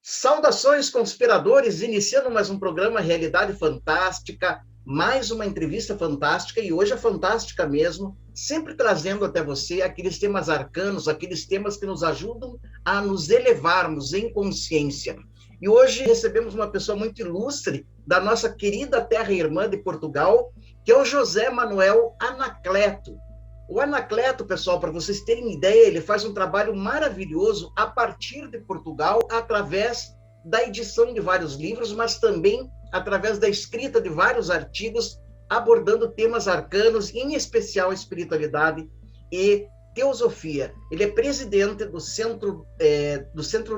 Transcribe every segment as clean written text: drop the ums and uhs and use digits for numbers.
Saudações, conspiradores, iniciando mais um programa Realidade Fantástica, mais uma entrevista fantástica, e hoje é fantástica mesmo, sempre trazendo até você aqueles temas arcanos, aqueles temas que nos ajudam a nos elevarmos em consciência. E hoje recebemos uma pessoa muito ilustre da nossa querida terra irmã de Portugal, que é o José Manuel Anacleto. O Anacleto, pessoal, para vocês terem ideia, ele faz um trabalho maravilhoso a partir de Portugal, através da edição de vários livros, mas também através da escrita de vários artigos abordando temas arcanos, em especial espiritualidade e teosofia. Ele é presidente do Centro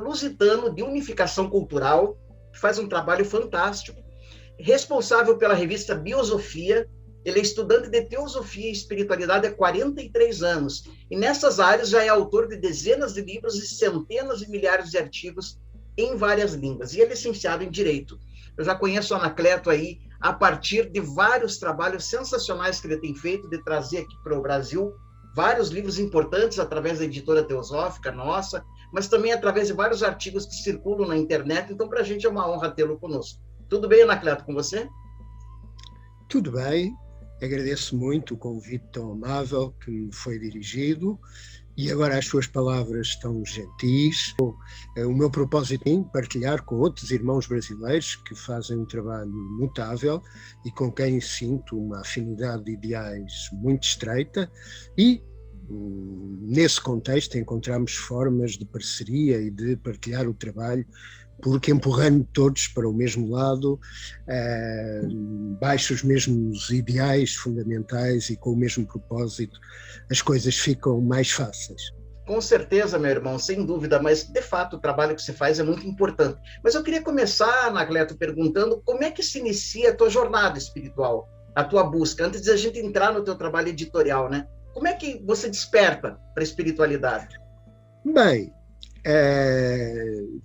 Lusitano de Unificação Cultural, que faz um trabalho fantástico, responsável pela revista Biosofia. Ele é estudante de teosofia e espiritualidade há 43 anos, e nessas áreas já é autor de dezenas de livros e centenas de milhares de artigos em várias línguas, e é licenciado em Direito. Eu já conheço o Anacleto aí a partir de vários trabalhos sensacionais que ele tem feito, de trazer aqui para o Brasil vários livros importantes através da editora teosófica nossa, mas também através de vários artigos que circulam na internet. Então, para a gente é uma honra tê-lo conosco. Tudo bem, Anacleto, com você? Tudo bem. Agradeço muito o convite tão amável que me foi dirigido, e agora as suas palavras tão gentis. O meu propósito é partilhar com outros irmãos brasileiros que fazem um trabalho notável e com quem sinto uma afinidade de ideais muito estreita, e nesse contexto encontramos formas de parceria e de partilhar o trabalho, porque empurrando todos para o mesmo lado, baixo os mesmos ideais fundamentais e com o mesmo propósito, as coisas ficam mais fáceis. Com certeza, meu irmão, sem dúvida, mas de fato o trabalho que você faz é muito importante. Mas eu queria começar, Anacleto, perguntando como é que se inicia a tua jornada espiritual, a tua busca, antes de a gente entrar no teu trabalho editorial, né? Como é que você desperta para a espiritualidade? Bem,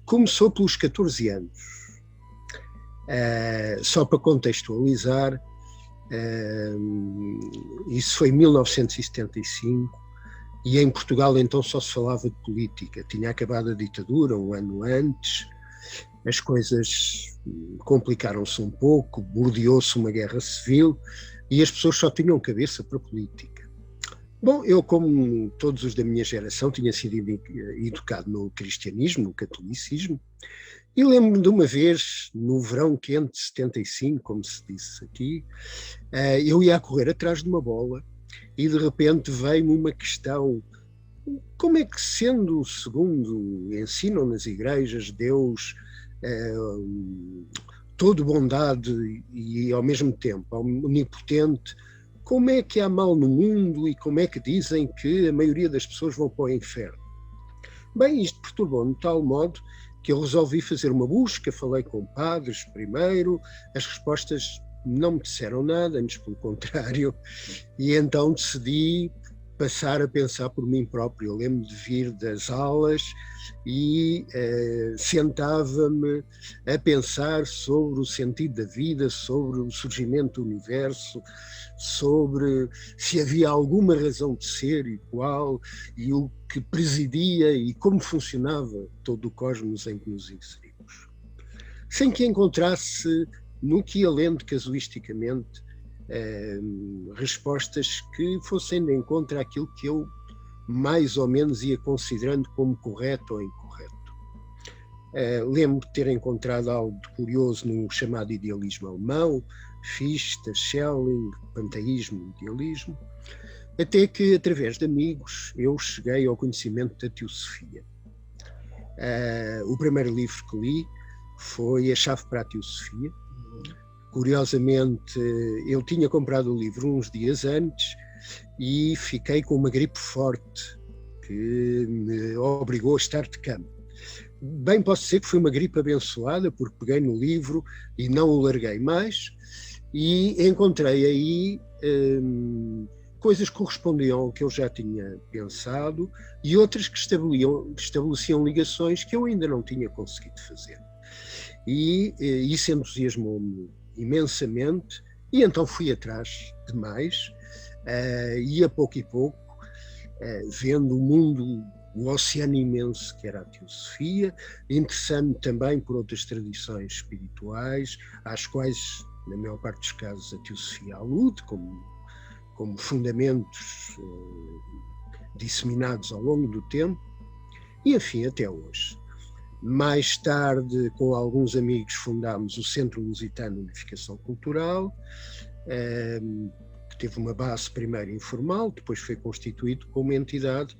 começou pelos 14 anos. Só para contextualizar, isso foi em 1975, e em Portugal então só se falava de política. Tinha acabado a ditadura um ano antes, as coisas complicaram-se um pouco, bordeou-se uma guerra civil e as pessoas só tinham cabeça para política. Bom, eu, como todos os da minha geração, tinha sido educado no cristianismo, no catolicismo, e lembro-me de uma vez, no verão quente de 75, como se disse aqui, eu ia a correr atrás de uma bola e de repente veio-me uma questão: como é que, sendo segundo ensinam nas igrejas, Deus todo bondade e ao mesmo tempo onipotente, como é que há mal no mundo e como é que dizem que a maioria das pessoas vão para o inferno? Bem, isto perturbou-me de tal modo que eu resolvi fazer uma busca, falei com padres primeiro, as respostas não me disseram nada, antes pelo contrário, e então decidi passar a pensar por mim próprio. Eu lembro de vir das aulas e sentava-me a pensar sobre o sentido da vida, sobre o surgimento do universo, sobre se havia alguma razão de ser e qual, e o que presidia e como funcionava todo o cosmos em que nos inserimos. Sem que encontrasse, no que ia lendo casuisticamente, respostas que fossem de encontro àquilo que eu mais ou menos ia considerando como correto ou incorreto. Lembro de ter encontrado algo de curioso no chamado idealismo alemão, Fichte, Schelling, panteísmo, idealismo, até que, através de amigos, eu cheguei ao conhecimento da teosofia. O primeiro livro que li foi A Chave para a Teosofia. Curiosamente, eu tinha comprado o livro uns dias antes e fiquei com uma gripe forte que me obrigou a estar de cama. Bem, posso dizer que foi uma gripe abençoada, porque peguei no livro e não o larguei mais, e encontrei aí coisas que correspondiam ao que eu já tinha pensado e outras que estabeleciam ligações que eu ainda não tinha conseguido fazer. E isso entusiasmou-me imensamente, e então fui atrás de mais, e a pouco e pouco, vendo o mundo o oceano imenso que era a Teosofia, interessando também por outras tradições espirituais, às quais, na maior parte dos casos, a Teosofia alude, como fundamentos disseminados ao longo do tempo, e enfim, até hoje. Mais tarde, com alguns amigos, fundámos o Centro Lusitano de Unificação Cultural, que teve uma base primeiro informal, depois foi constituído como entidade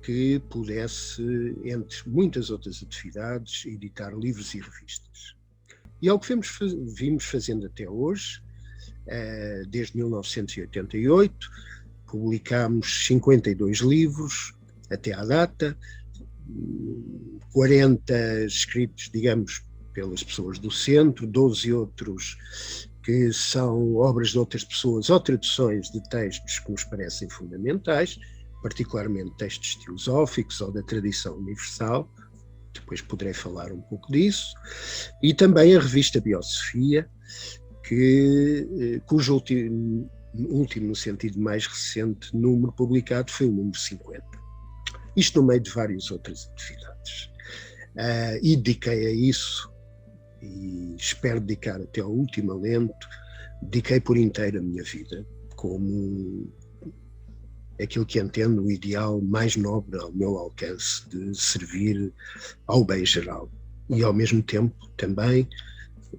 que pudesse, entre muitas outras atividades, editar livros e revistas. E é o que vimos fazendo até hoje, desde 1988, publicámos 52 livros até à data, 40 escritos, digamos, pelas pessoas do centro, 12 outros que são obras de outras pessoas ou traduções de textos que nos parecem fundamentais, particularmente textos teosóficos ou da tradição universal, depois poderei falar um pouco disso, e também a revista Biosofia, cujo último, no sentido mais recente, número publicado foi o número 50. Isto no meio de várias outras atividades. E dediquei a isso, e espero dedicar até ao último alento, dediquei por inteiro a minha vida, como aquilo que entendo o ideal mais nobre ao meu alcance, de servir ao bem geral. E ao mesmo tempo também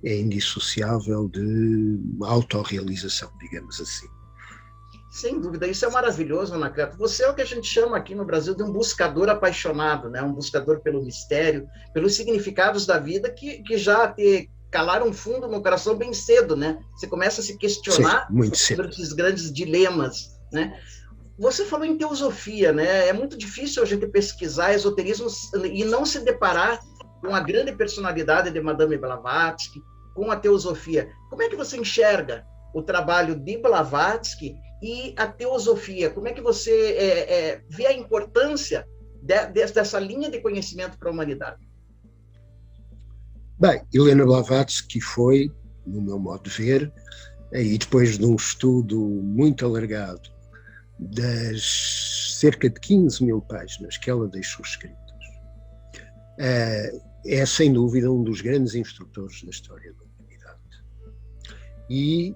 é indissociável de autorrealização, digamos assim. Sem dúvida, isso é maravilhoso, Anacleto. Você é o que a gente chama aqui no Brasil de um buscador apaixonado, né? Um buscador pelo mistério, pelos significados da vida que já te calaram fundo no coração bem cedo, né? Você começa a se questionar sobre esses grandes dilemas, né? Você falou em teosofia, né? É muito difícil a gente pesquisar esoterismo e não se deparar com a grande personalidade de Madame Blavatsky, com a teosofia. Como é que você enxerga o trabalho de Blavatsky e a teosofia? Como é que você vê a importância dessa linha de conhecimento para a humanidade? Bem, Helena Blavatsky foi, no meu modo de ver, e depois de um estudo muito alargado das cerca de 15 mil páginas que ela deixou escritas, é sem dúvida um dos grandes instrutores da história da humanidade. E,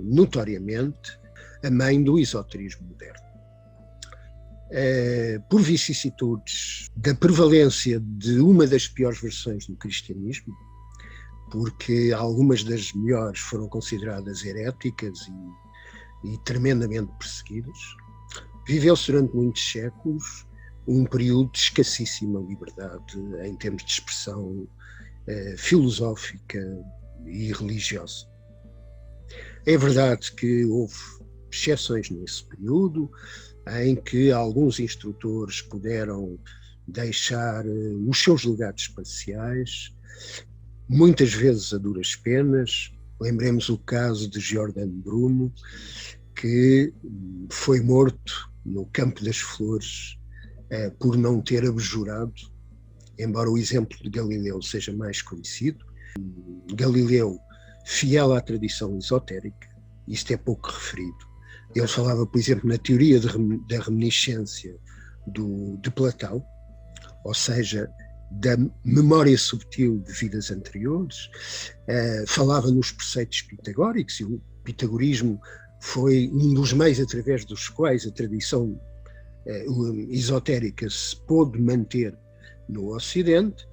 notoriamente, a mãe do esoterismo moderno. Por vicissitudes da prevalência de uma das piores versões do cristianismo, porque algumas das melhores foram consideradas heréticas e tremendamente perseguidas, viveu-se durante muitos séculos um período de escassíssima liberdade em termos de expressão filosófica e religiosa. É verdade que houve exceções nesse período, em que alguns instrutores puderam deixar os seus legados parciais, muitas vezes a duras penas. Lembremos o caso de Giordano Bruno, que foi morto no Campo das Flores por não ter abjurado, embora o exemplo de Galileu seja mais conhecido. Galileu, fiel à tradição esotérica, isto é pouco referido. Ele falava, por exemplo, na teoria da reminiscência de Platão, ou seja, da memória subtil de vidas anteriores, falava nos preceitos pitagóricos, e o pitagorismo foi um dos meios através dos quais a tradição esotérica se pôde manter no Ocidente,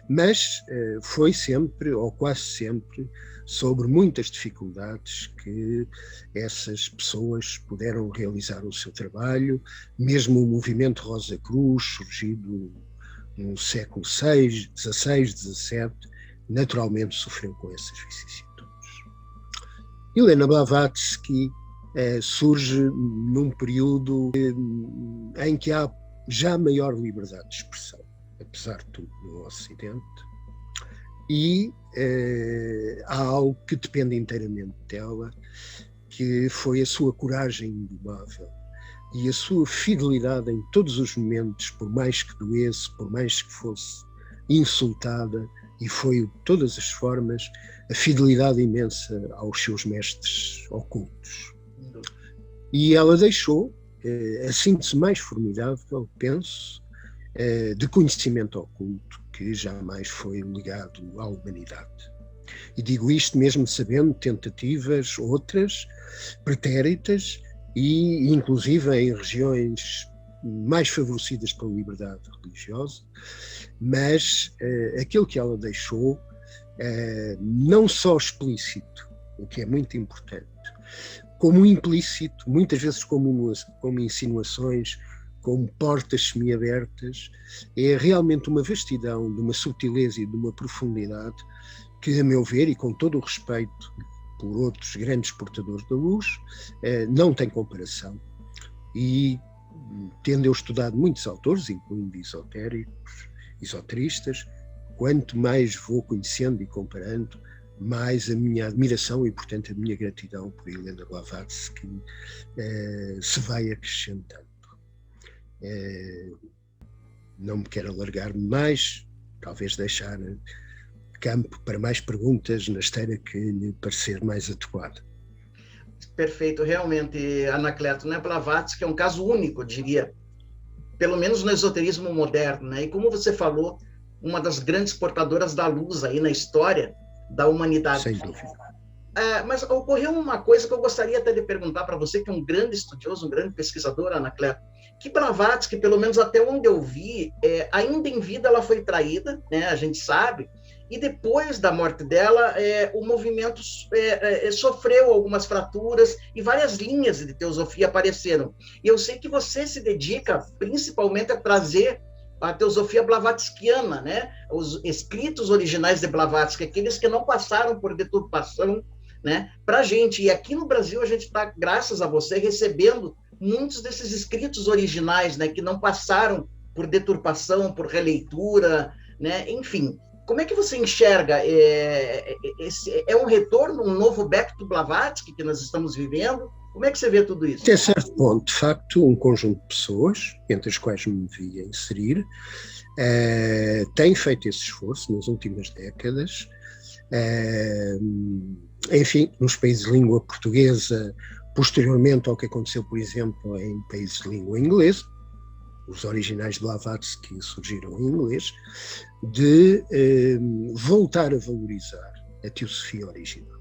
mas foi sempre, ou quase sempre, sobre muitas dificuldades que essas pessoas puderam realizar o seu trabalho. Mesmo o movimento Rosa Cruz, surgido no século XVI, XVI, XVII, naturalmente sofreu com essas vicissitudes. Helena Blavatsky surge num período em que há já maior liberdade de expressão, apesar de tudo, no Ocidente, e há algo que depende inteiramente dela, que foi a sua coragem indomável e a sua fidelidade em todos os momentos, por mais que doesse, por mais que fosse insultada, e foi de todas as formas a fidelidade imensa aos seus mestres ocultos. E ela deixou a síntese mais formidável, penso, de conhecimento oculto que jamais foi legado à humanidade. E digo isto mesmo sabendo tentativas outras, pretéritas, e inclusive em regiões mais favorecidas pela liberdade religiosa, mas aquilo que ela deixou, não só explícito, o que é muito importante, como implícito, muitas vezes como insinuações, como portas semiabertas, é realmente uma vastidão, de uma subtileza e de uma profundidade que, a meu ver, e com todo o respeito por outros grandes portadores da luz, não tem comparação. E, tendo eu estudado muitos autores, incluindo esotéricos, esoteristas, quanto mais vou conhecendo e comparando, mais a minha admiração e, portanto, a minha gratidão por Helena Blavatsky se vai acrescentando. Não me quero alargar mais, talvez deixar campo para mais perguntas na esteira que lhe parecer mais adequada. Perfeito, realmente, Anacleto, né? Blavatsky é um caso único, eu diria, pelo menos no esoterismo moderno, né? E como você falou, uma das grandes portadoras da luz aí na história da humanidade. Sem dúvida. Mas ocorreu uma coisa que eu gostaria até de perguntar para você, que é um grande estudioso, um grande pesquisador, Anacleto, que Blavatsky, pelo menos até onde eu vi, ainda em vida ela foi traída, né? A gente sabe, e depois da morte dela, o movimento sofreu algumas fraturas e várias linhas de teosofia apareceram. E eu sei que você se dedica principalmente a trazer a teosofia blavatskiana, né? Os escritos originais de Blavatsky, aqueles que não passaram por deturpação, né? Para a gente. E aqui no Brasil a gente está, graças a você, recebendo muitos desses escritos originais, né? Que não passaram por deturpação, por releitura, né? Enfim. Como é que você enxerga? É um retorno, um novo Becto Blavatsky que nós estamos vivendo? Como é que você vê tudo isso? Até certo ponto, de facto, um conjunto de pessoas, entre as quais me devia inserir, tem feito esse esforço nas últimas décadas. Enfim, nos países de língua portuguesa, posteriormente ao que aconteceu, por exemplo, em países de língua inglesa, os originais de Blavatsky surgiram em inglês, de voltar a valorizar a teosofia original.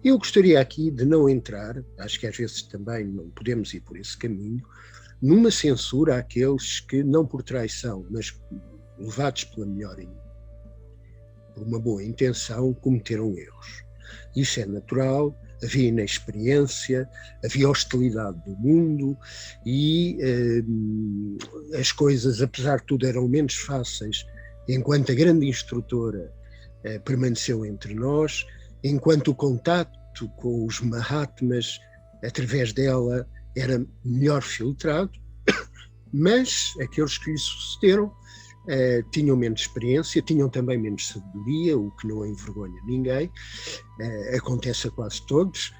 Eu gostaria aqui de não entrar, acho que às vezes também não podemos ir por esse caminho, numa censura àqueles que, não por traição, mas levados pela por uma boa intenção, cometeram erros. Isso é natural. Havia inexperiência, havia hostilidade do mundo e as coisas, apesar de tudo, eram menos fáceis enquanto a grande instrutora permaneceu entre nós, enquanto o contacto com os Mahatmas, através dela, era melhor filtrado, mas aqueles que lhe sucederam tinham menos experiência, tinham também menos sabedoria, o que não envergonha ninguém, acontece a quase todos,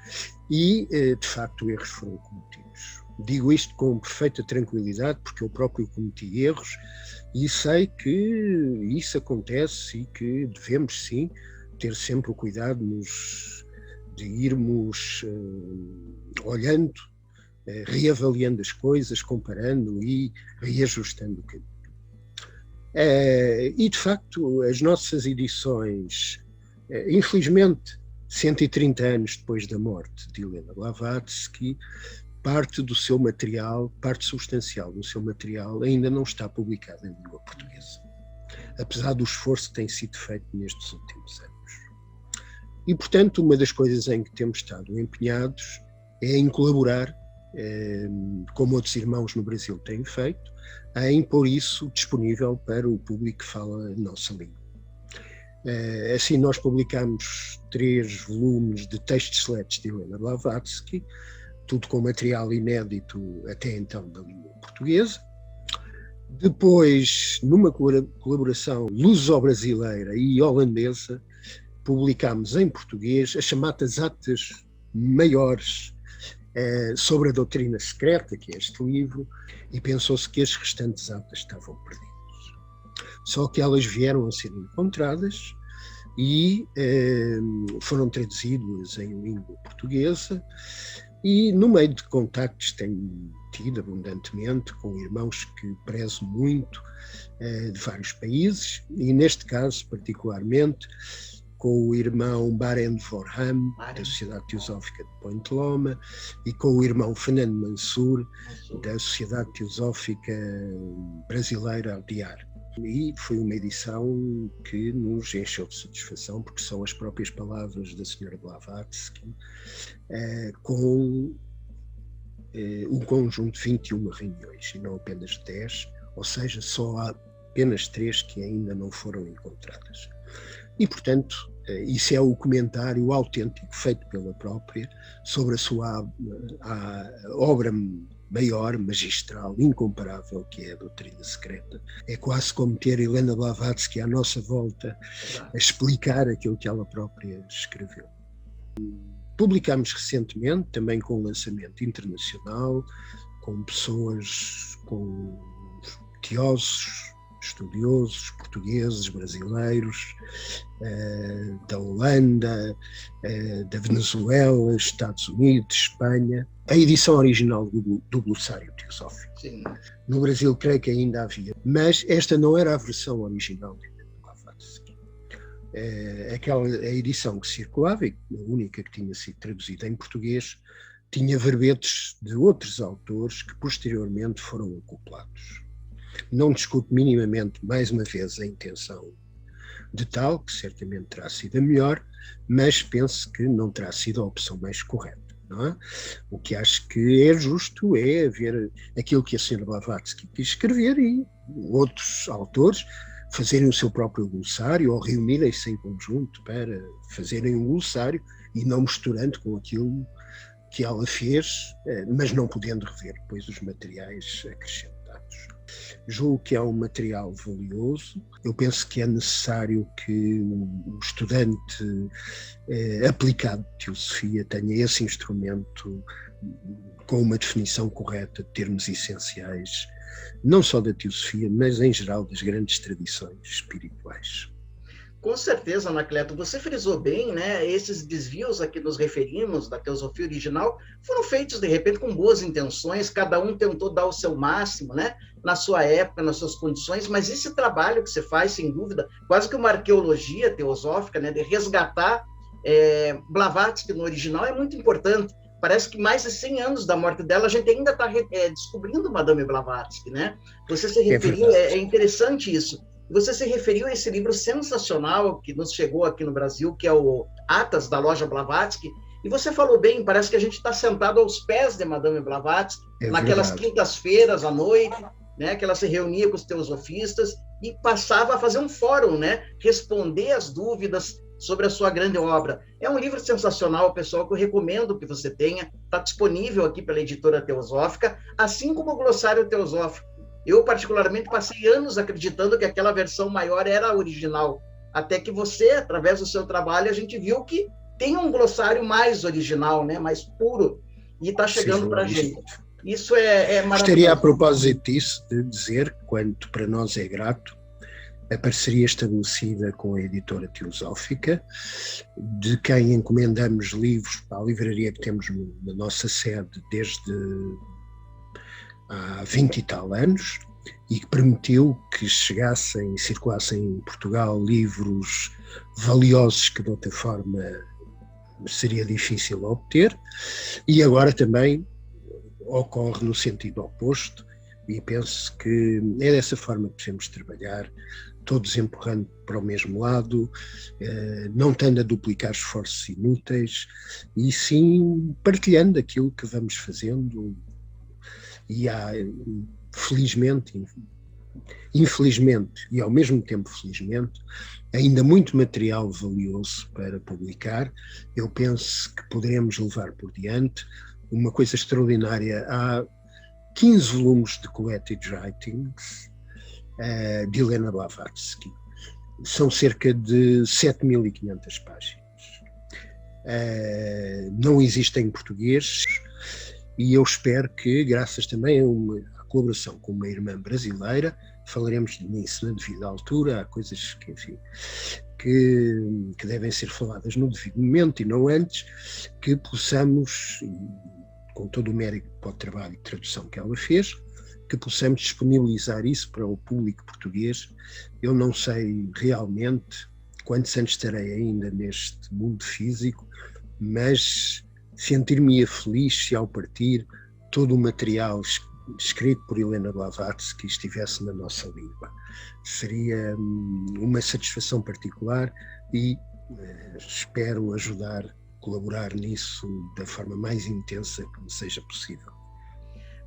e de facto erros foram cometidos. Digo isto com perfeita tranquilidade, porque eu próprio cometi erros e sei que isso acontece e que devemos sim ter sempre o cuidado de irmos olhando, reavaliando as coisas, comparando e reajustando o caminho. E de facto as nossas edições, infelizmente 130 anos depois da morte de Helena Blavatsky, parte substancial do seu material ainda não está publicada em língua portuguesa, apesar do esforço que tem sido feito nestes últimos anos. E portanto uma das coisas em que temos estado empenhados é em colaborar, como outros irmãos no Brasil têm feito, em pôr isso disponível para o público que fala a nossa língua. Assim, nós publicamos 3 volumes de textos seletos de Helena Blavatsky, tudo com material inédito até então da língua portuguesa. Depois, numa colaboração luso-brasileira e holandesa, publicámos em português as chamadas Atas Maiores sobre a doutrina secreta, que é este livro, e pensou-se que as restantes atas estavam perdidas. Só que elas vieram a ser encontradas e foram traduzidas em língua portuguesa, e no meio de contactos tenho tido abundantemente com irmãos que prezo muito, de vários países, e neste caso particularmente com o irmão Barend Vorham, da Sociedade Teosófica de Point Loma, e com o irmão Fernando Mansur, da Sociedade Teosófica Brasileira Aldear. E foi uma edição que nos encheu de satisfação, porque são as próprias palavras da Sra. Blavatsky, com um conjunto de 21 reuniões, e não apenas 10, ou seja, só há apenas 3 que ainda não foram encontradas. E, portanto, isso é o comentário autêntico feito pela própria sobre a sua obra maior, magistral, incomparável, que é a Doutrina Secreta. É quase como ter Helena Blavatsky à nossa volta a explicar aquilo que ela própria escreveu. Publicámos recentemente, também com um lançamento internacional, com pessoas, com teólogos, estudiosos, portugueses, brasileiros, da Holanda, da Venezuela, Estados Unidos, Espanha, a edição original do Glossário Teosófico. Sim. No Brasil, creio que ainda havia, mas esta não era a versão original de Blavatsky. A edição que circulava, e a única que tinha sido traduzida em português, tinha verbetes de outros autores que posteriormente foram acoplados. Não discuto minimamente, mais uma vez, a intenção de tal, que certamente terá sido a melhor, mas penso que não terá sido a opção mais correta. Não é? O que acho que é justo é ver aquilo que a Sra. Blavatsky quis escrever e outros autores fazerem o seu próprio glossário ou reunirem-se em conjunto para fazerem um glossário e não misturando com aquilo que ela fez, mas não podendo rever depois os materiais acrescentados. Julgo que é um material valioso. Eu penso que é necessário que o estudante aplicado de teosofia tenha esse instrumento com uma definição correta de termos essenciais, não só da teosofia, mas em geral das grandes tradições espirituais. Com certeza, Anacleto, você frisou bem, né? Esses desvios a que nos referimos da teosofia original foram feitos, de repente, com boas intenções, cada um tentou dar o seu máximo, né? Na sua época, nas suas condições, mas esse trabalho que você faz, sem dúvida, quase que uma arqueologia teosófica, né? De resgatar Blavatsky no original é muito importante. Parece que mais de 100 anos da morte dela, a gente ainda está descobrindo Madame Blavatsky, né? Você se referiu, é interessante isso. Você se referiu a esse livro sensacional que nos chegou aqui no Brasil, que é o Atas, da loja Blavatsky, e você falou bem, parece que a gente está sentado aos pés de Madame Blavatsky, naquelas quintas-feiras à noite, né, que ela se reunia com os teosofistas e passava a fazer um fórum, né, responder as dúvidas sobre a sua grande obra. É um livro sensacional, pessoal, que eu recomendo que você tenha, está disponível aqui pela Editora Teosófica, assim como o Glossário Teosófico. Eu, particularmente, passei anos acreditando que aquela versão maior era a original, até que você, através do seu trabalho, a gente viu que tem um glossário mais original, né, mais puro, e está chegando para a gente. Isso é maravilhoso. Gostaria, a propósito disso, de dizer, quanto para nós é grato, a parceria estabelecida com a Editora Teosófica, de quem encomendamos livros para a livraria que temos na nossa sede desde há 20 e tal anos, e que permitiu que chegassem e circulassem em Portugal livros valiosos que de outra forma seria difícil obter, e agora também ocorre no sentido oposto, e penso que é dessa forma que devemos trabalhar, todos empurrando para o mesmo lado, não tendo a duplicar esforços inúteis, e sim partilhando aquilo que vamos fazendo. E há, felizmente, infelizmente e ao mesmo tempo felizmente, ainda muito material valioso para publicar. Eu penso que poderemos levar por diante uma coisa extraordinária. Há 15 volumes de Collected Writings de Helena Blavatsky. São cerca de 7.500 páginas. Não existem em português. E eu espero que, graças também a colaboração com uma irmã brasileira, falaremos nisso na devida altura, há coisas que, enfim, que devem ser faladas no devido momento e não antes, que possamos, com todo o mérito para o trabalho de tradução que ela fez, que possamos disponibilizar isso para o público português. Eu não sei realmente quantos anos estarei ainda neste mundo físico, mas sentir-me-ia feliz se ao partir todo o material escrito por Helena Blavatsky estivesse na nossa língua. Seria uma satisfação particular e espero ajudar, colaborar nisso da forma mais intensa que me seja possível.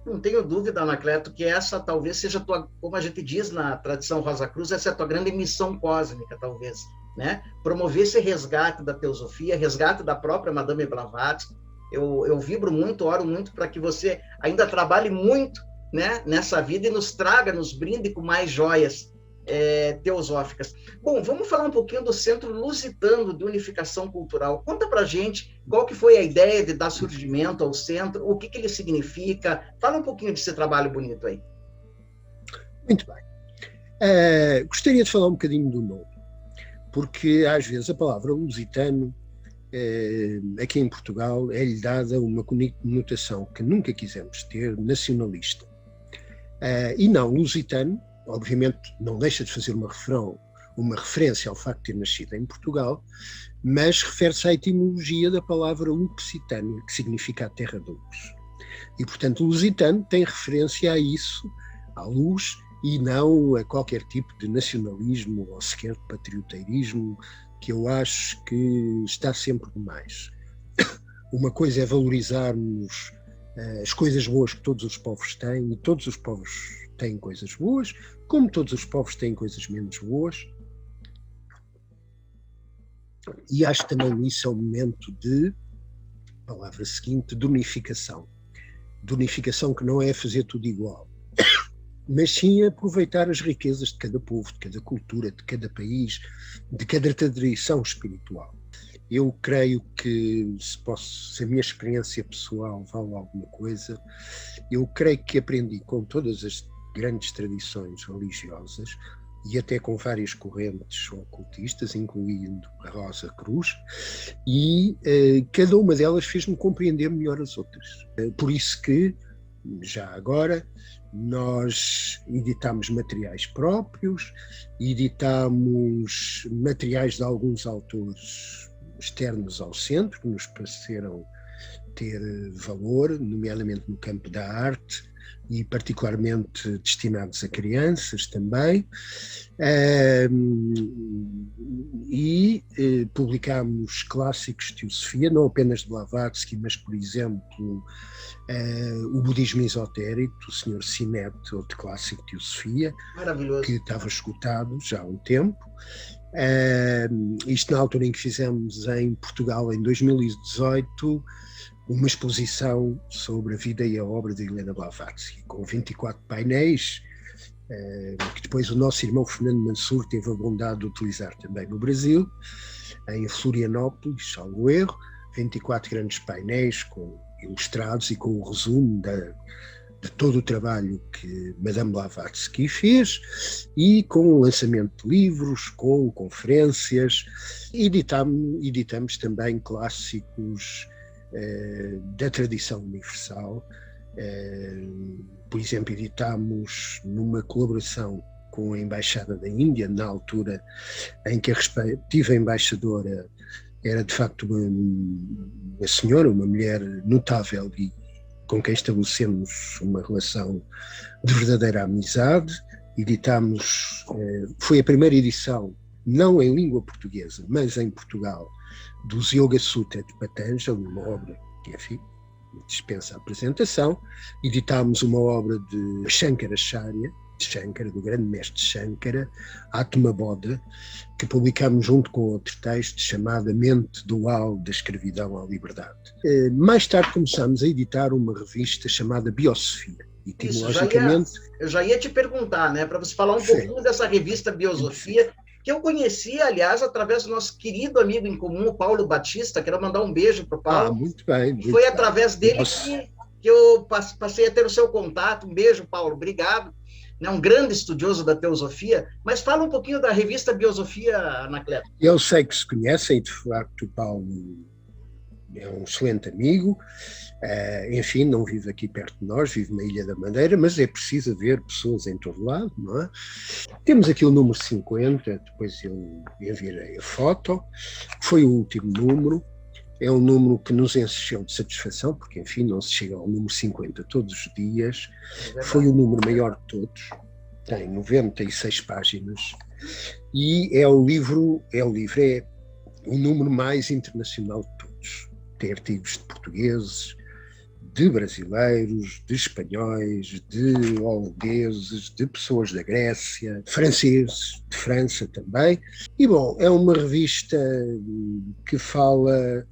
Não tenho dúvida, Anacleto, que essa talvez seja a tua, como a gente diz na tradição Rosa Cruz, essa é a tua grande missão cósmica, talvez, né? Promover esse resgate da teosofia, resgate da própria Madame Blavatsky. Eu vibro muito, oro muito para que você ainda trabalhe muito, né, nessa vida e nos traga, nos brinde com mais joias teosóficas. Bom, vamos falar um pouquinho do Centro Lusitano de Unificação Cultural. Conta pra gente qual que foi a ideia de dar surgimento ao centro, o que ele significa. Fala um pouquinho desse trabalho bonito aí. Muito bem. Gostaria de falar um bocadinho do nome, porque às vezes a palavra lusitano, aqui em Portugal, é-lhe dada uma conotação que nunca quisemos ter, nacionalista. E não, lusitano, obviamente não deixa de fazer uma referência ao facto de ter nascido em Portugal, mas refere-se à etimologia da palavra Luxitânia, que significa a terra da luz. E, portanto, lusitano tem referência a isso, à luz, e não a qualquer tipo de nacionalismo ou sequer de patrioteirismo, que eu acho que está sempre demais. Uma coisa é valorizarmos as coisas boas que todos os povos têm, e todos os povos têm coisas boas, como todos os povos têm coisas menos boas. E acho que também isso é o momento de, palavra seguinte, de unificação. De unificação que não é fazer tudo igual, mas sim aproveitar as riquezas de cada povo, de cada cultura, de cada país, de cada tradição espiritual. Eu creio que, se a minha experiência pessoal vale alguma coisa, eu creio que aprendi com todas as grandes tradições religiosas e até com várias correntes ocultistas, incluindo a Rosa Cruz, e cada uma delas fez-me compreender melhor as outras. Por isso que, já agora, nós editamos materiais próprios, editamos materiais de alguns autores externos ao centro, que nos pareceram ter valor, nomeadamente no campo da arte, e particularmente destinados a crianças também, e publicámos clássicos de teosofia, não apenas de Blavatsky, mas, por exemplo, o budismo esotérico do Sr. Sinet, outro clássico de teosofia, que estava esgotado já há um tempo. Isto na altura em que fizemos em Portugal, em 2018, uma exposição sobre a vida e a obra de Helena Blavatsky, com 24 painéis, que depois o nosso irmão Fernando Mansur teve a bondade de utilizar também no Brasil, em Florianópolis, salvo erro, 24 grandes painéis ilustrados e com o resumo de todo o trabalho que Madame Blavatsky fez, e com o lançamento de livros, com conferências. Editamos também clássicos da tradição universal. Por exemplo, editámos numa colaboração com a Embaixada da Índia, na altura em que a respectiva embaixadora era de facto uma senhora, uma mulher notável e com quem estabelecemos uma relação de verdadeira amizade. Editámos, foi a primeira edição, não em língua portuguesa, mas em Portugal, dos Yoga Sutra de Patanjali, uma obra que, enfim, dispensa a apresentação. Editámos uma obra de Shankaracharya, de Shankara, do grande mestre Shankara, Atma Bodha, que publicámos junto com outro texto chamado Mente Dual da Escravidão à Liberdade. Mais tarde começámos a editar uma revista chamada Biosofia. Etimologicamente, eu já ia te perguntar, né, para você falar um pouquinho dessa revista Biosofia, que eu conheci, aliás, através do nosso querido amigo em comum, o Paulo Batista. Quero mandar um beijo para o Paulo. Muito bem. Muito Foi através dele que eu passei a ter o seu contato. Um beijo, Paulo, obrigado. É um grande estudioso da teosofia, mas fala um pouquinho da revista Biosofia, Anacleto. Eu sei que se conhecem, de facto, o Paulo é um excelente amigo, enfim, não vive aqui perto de nós, vive na Ilha da Madeira, mas é preciso haver pessoas em todo lado, não é? Temos aqui o número 50, depois eu enviarei a foto, foi o último número, é um número que nos encheu de satisfação, porque, enfim, não se chega ao número 50 todos os dias, foi o número maior de todos, tem 96 páginas, e é o número mais internacional de todos. Tem artigos de portugueses, de brasileiros, de espanhóis, de holandeses, de pessoas da Grécia, franceses, de França também. E, bom, é uma revista que fala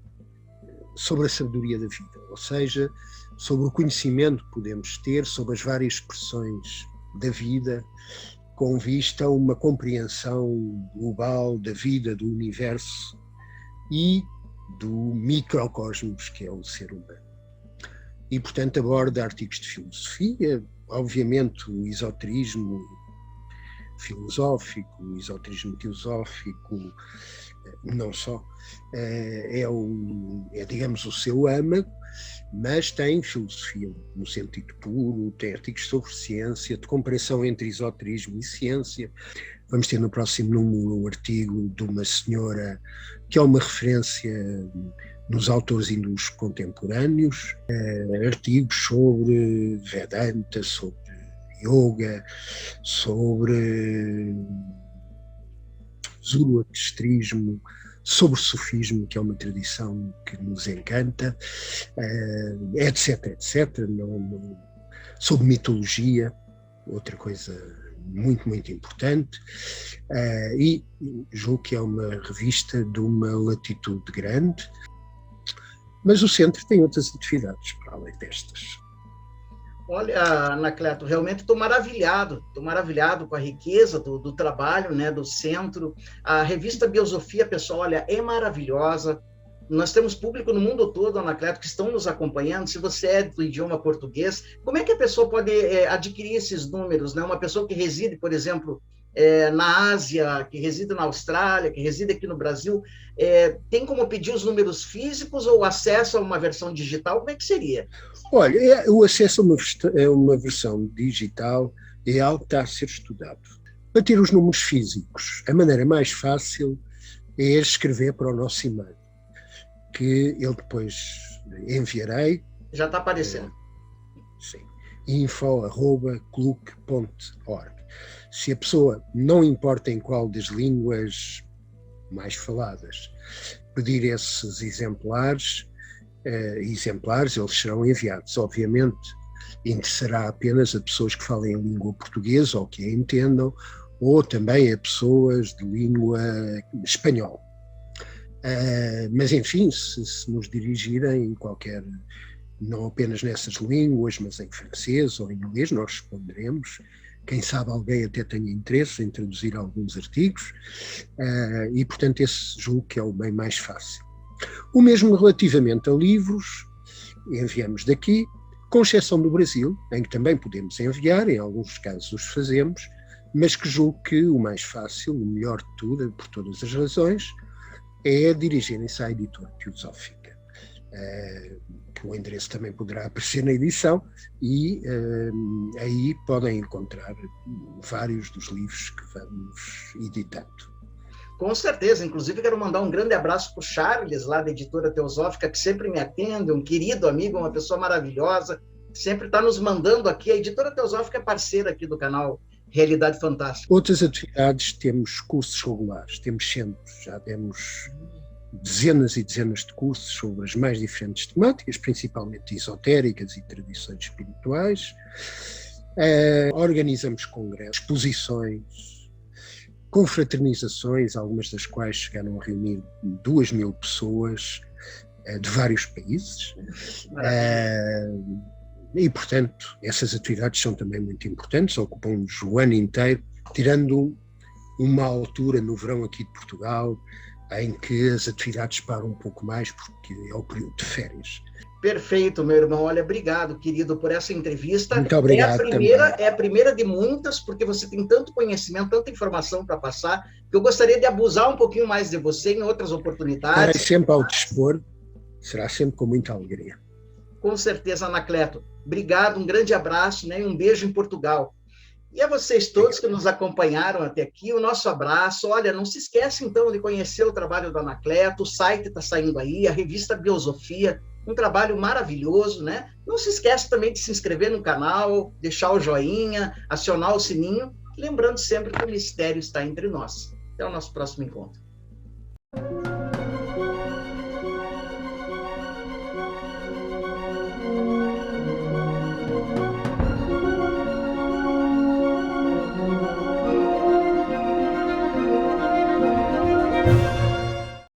sobre a sabedoria da vida, ou seja, sobre o conhecimento que podemos ter sobre as várias expressões da vida, com vista a uma compreensão global da vida, do universo e do microcosmos que é o ser humano. E, portanto, aborda artigos de filosofia, obviamente o esoterismo filosófico, o esoterismo teosófico, não só, digamos, o seu âmago, mas tem filosofia no sentido puro, tem artigos sobre ciência, de comparação entre esoterismo e ciência. Vamos ter no próximo número um artigo de uma senhora que é uma referência nos autores hindus contemporâneos, artigos sobre Vedanta, sobre yoga, sobre zoroastrismo, sobre sufismo, que é uma tradição que nos encanta, etc, etc. Sobre mitologia, outra coisa muito, muito importante, e julgo que é uma revista de uma latitude grande, mas o centro tem outras atividades para além destas. Olha, Anacleto, realmente estou maravilhado com a riqueza do trabalho, né, do centro. A revista Biosofia, pessoal, olha, é maravilhosa. Nós temos público no mundo todo, Anacleto, que estão nos acompanhando. Se você é do idioma português, como é que a pessoa pode adquirir esses números, né? Uma pessoa que reside, por exemplo, na Ásia, que reside na Austrália, que reside aqui no Brasil, tem como pedir os números físicos ou acesso a uma versão digital? Como é que seria? Olha, o acesso a uma versão digital é algo que está a ser estudado. Para ter os números físicos, a maneira mais fácil é escrever para o nosso e-mail, que eu depois enviarei. Já está aparecendo. Sim. info@cluc.org. Se a pessoa, não importa em qual das línguas mais faladas, pedir esses exemplares, eles serão enviados. Obviamente, interessará apenas a pessoas que falem em língua portuguesa ou que a entendam, ou também a pessoas de língua espanhola. Mas, enfim, se nos dirigirem em qualquer, não apenas nessas línguas, mas em francês ou em inglês, nós responderemos. Quem sabe alguém até tenha interesse em traduzir alguns artigos, e, portanto, esse julgo que é o bem mais fácil. O mesmo relativamente a livros, enviamos daqui, com exceção do Brasil, em que também podemos enviar, em alguns casos os fazemos, mas que julgo que o mais fácil, o melhor de tudo, por todas as razões, é dirigirem-se à editora teosófica, que o endereço também poderá aparecer na edição, e aí podem encontrar vários dos livros que vamos editando. Com certeza, inclusive quero mandar um grande abraço para o Charles, lá da Editora Teosófica, que sempre me atende, um querido amigo, uma pessoa maravilhosa, sempre está nos mandando aqui. A Editora Teosófica é parceira aqui do canal Realidade Fantástica. Outras atividades, temos cursos regulares, temos centros, já temos dezenas e dezenas de cursos sobre as mais diferentes temáticas, principalmente esotéricas e tradições espirituais. Organizamos congressos, exposições, confraternizações, algumas das quais chegaram a reunir 2.000 pessoas de vários países. E, portanto, essas atividades são também muito importantes, ocupam-nos o ano inteiro, tirando uma altura no verão aqui de Portugal, em que as atividades param um pouco mais, porque é o período de férias. Perfeito, meu irmão. Olha, obrigado, querido, por essa entrevista. Muito obrigado. É a primeira de muitas, porque você tem tanto conhecimento, tanta informação para passar, que eu gostaria de abusar um pouquinho mais de você em outras oportunidades. Estarei sempre ao dispor. Será sempre com muita alegria. Com certeza, Anacleto. Obrigado, um grande abraço, né? E um beijo em Portugal. E a vocês todos que nos acompanharam até aqui, o nosso abraço. Olha, não se esqueça, então, de conhecer o trabalho do Anacleto. O site está saindo aí, a revista Biosofia, um trabalho maravilhoso, né? Não se esqueça também de se inscrever no canal, deixar o joinha, acionar o sininho, lembrando sempre que o mistério está entre nós. Até o nosso próximo encontro.